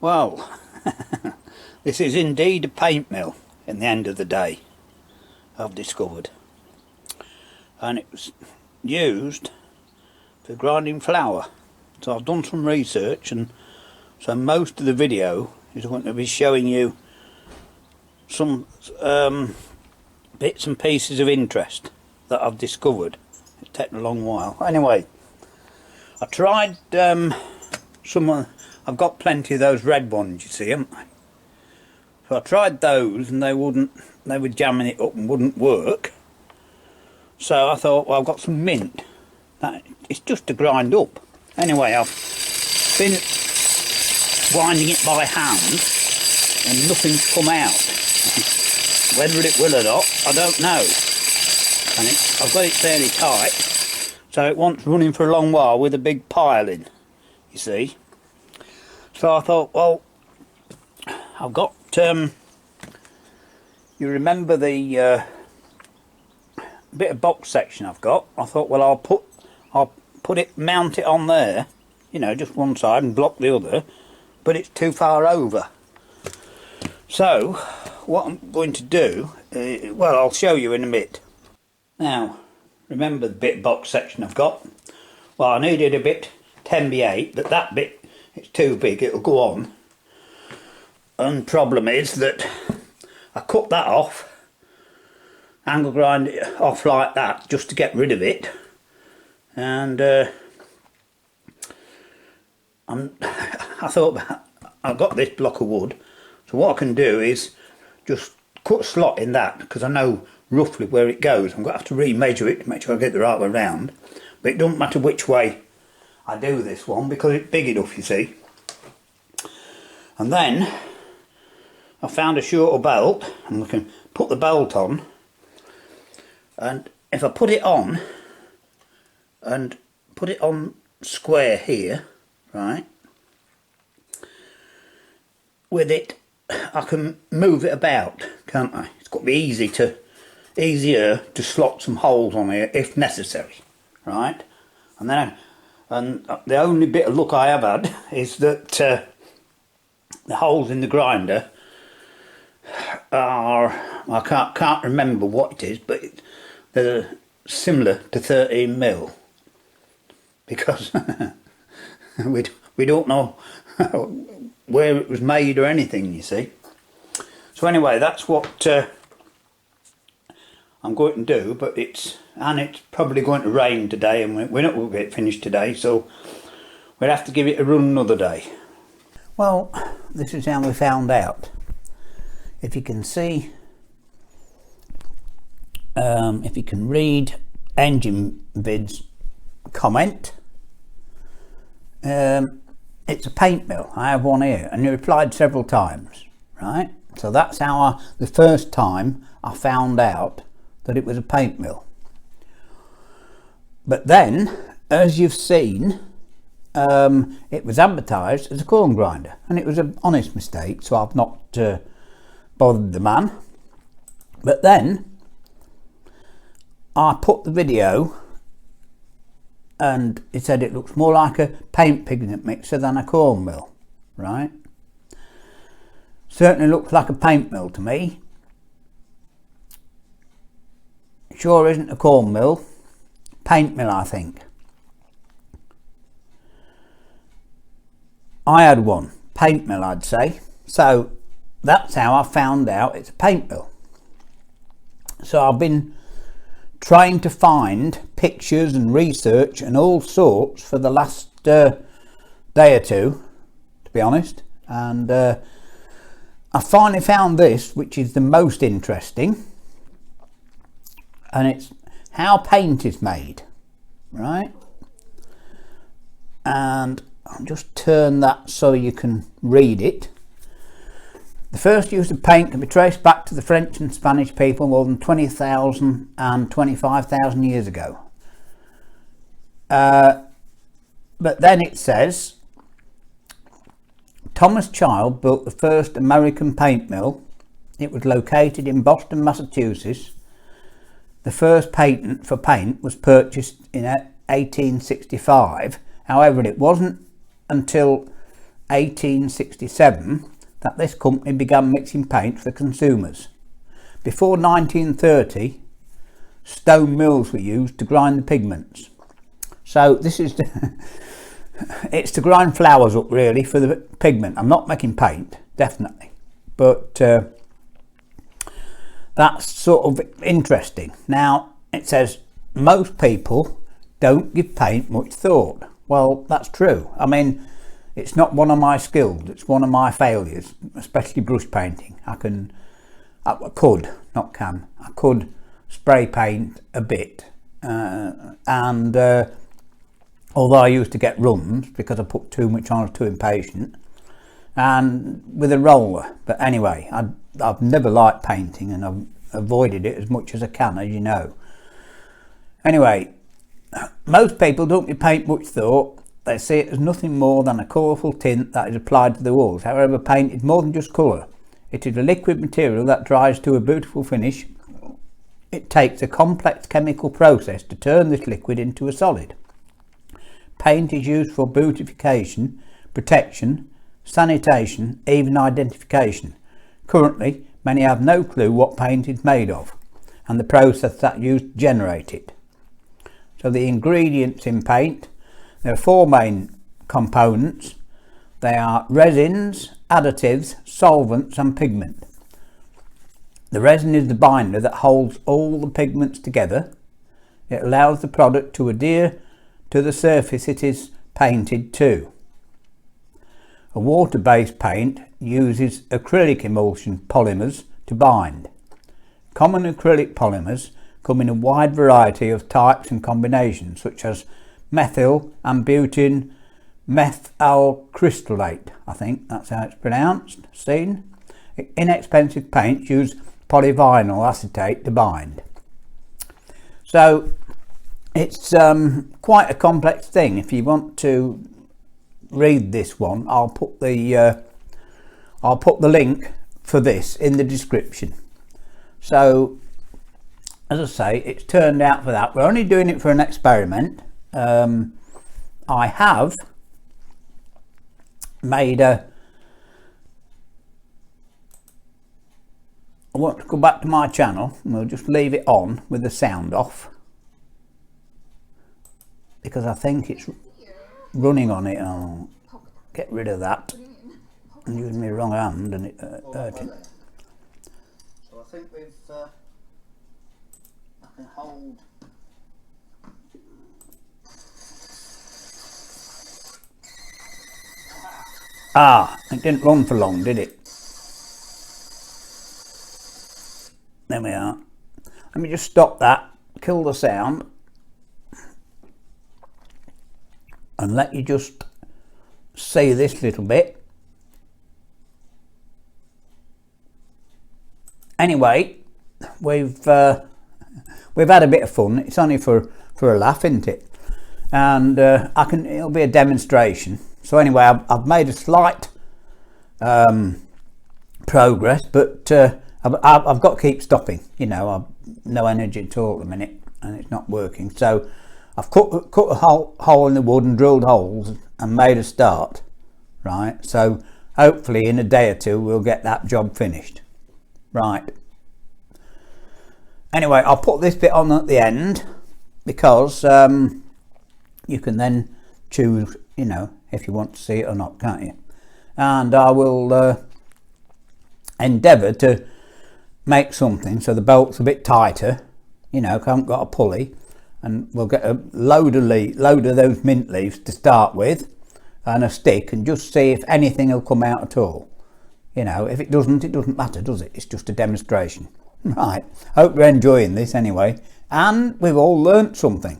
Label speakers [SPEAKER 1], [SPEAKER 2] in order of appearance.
[SPEAKER 1] Well, this is indeed a paint mill in the end of the day, I've discovered. And it was used for grinding flour. So I've done some research, and so most of the video is going to be showing you some bits and pieces of interest that I've discovered. It's taken a long while. Anyway, I tried I've got plenty of those red ones, you see, haven't I? So I tried those and they were jamming it up and wouldn't work. So I thought, well, I've got some mint. It's just to grind up. Anyway, I've been winding it by hand and nothing's come out. Whether it will or not, I don't know. And I've got it fairly tight, so it wants running for a long while with a big pile in, you see. So I thought, well, I've got, you remember the bit of box section I've got? I thought, well, I'll mount it on there, you know, just one side and block the other, but it's too far over. So what I'm going to do, well, I'll show you in a bit. Now, remember the bit of box section I've got? Well, I needed a bit 10x8, but that bit, it's too big, it'll go on. And problem is that I cut that off, angle grind it off like that, just to get rid of it. And I thought, I've got this block of wood, so what I can do is just cut a slot in that, because I know roughly where it goes. I'm going to have to remeasure it to make sure I get the right way round, but it doesn't matter which way I do this one because it's big enough, you see. And then I found a shorter belt, and we can put the belt on, and if I put it on and put it on square here, right, with it I can move it about, can't I? It's got to be easier to slot some holes on here if necessary, right? And then the only bit of luck I have had is that the holes in the grinder are, I can't remember what it is, but they're similar to 13mm, because we don't know where it was made or anything, you see. So anyway, that's what I'm going to do, but it's probably going to rain today, and we're not going to get it finished today, so we'll have to give it a run another day. Well, this is how we found out. If you can see, if you can read Engine Vid's comment, it's a paint mill. I have one here, and he replied several times, right? So that's how the first time I found out that it was a paint mill. But then, as you've seen, it was advertised as a corn grinder, and it was an honest mistake, so I've not bothered the man. But then I put the video, and it said it looks more like a paint pigment mixer than a corn mill, right? Certainly looks like a paint mill to me. Sure isn't a corn mill. Paint mill, I think. I had one. Paint mill, I'd say. So that's how I found out it's a paint mill. So I've been trying to find pictures and research and all sorts for the last day or two, to be honest, and I finally found this, which is the most interesting, and it's how paint is made, right? And I'll just turn that so you can read it. The first use of paint can be traced back to the French and Spanish people more than 20,000 and 25,000 years ago. But then it says, Thomas Child built the first American paint mill. It was located in Boston, Massachusetts. The first patent for paint was purchased in 1865. However, it wasn't until 1867 that this company began mixing paint for consumers. Before 1930, stone mills were used to grind the pigments. So this is it's to grind flowers up really for the pigment. I'm not making paint, definitely, but that's sort of interesting. Now it says most people don't give paint much thought. Well, that's true. I mean, it's not one of my skills, it's one of my failures, especially brush painting. I could spray paint a bit, and although I used to get runs because I put too much on, I was too impatient, and with a roller. But anyway, I've never liked painting, and I've avoided it as much as I can, as you know. Anyway, most people don't give paint much thought. They see it as nothing more than a colourful tint that is applied to the walls. However, paint is more than just colour. It is a liquid material that dries to a beautiful finish. It takes a complex chemical process to turn this liquid into a solid. Paint is used for beautification, protection, sanitation, even identification. Currently, many have no clue what paint is made of and the process that used to generate it. So the ingredients in paint, there are four main components. They are resins, additives, solvents and pigment. The resin is the binder that holds all the pigments together. It allows the product to adhere to the surface it is painted to. A water-based paint uses acrylic emulsion polymers to bind. Common acrylic polymers come in a wide variety of types and combinations, such as methyl and butene methylcrystallate, I think that's how it's pronounced, seen. Inexpensive paints use polyvinyl acetate to bind. So it's quite a complex thing. If you want to read this one, I'll put the link for this in the description. So as I say, it's turned out for that. We're only doing it for an experiment. I have made I want to go back to my channel and we'll just leave it on with the sound off, because I think it's running on it. I'll get rid of that. I'm using my wrong hand and it hurting. So I think we've I can hold. It didn't run for long, did it? There we are. Let me just stop that, kill the sound, and let you just see this little bit. Anyway, we've had a bit of fun. It's only for a laugh, isn't it? And it'll be a demonstration. So anyway, I've made a slight progress, but I've got to keep stopping. You know, I've no energy at all at the minute, and it's not working. So I've cut a hole in the wood and drilled holes and made a start. Right. So hopefully in a day or two we'll get that job finished. Right. Anyway, I'll put this bit on at the end because you can then choose, you know, if you want to see it or not, can't you? And I will endeavour to make something so the bolt's a bit tighter, you know, 'cause I haven't got a pulley, and we'll get a load of those mint leaves to start with and a stick and just see if anything will come out at all. You know, if it doesn't matter, does it? It's just a demonstration. Right, hope you're enjoying this anyway, and we've all learnt something.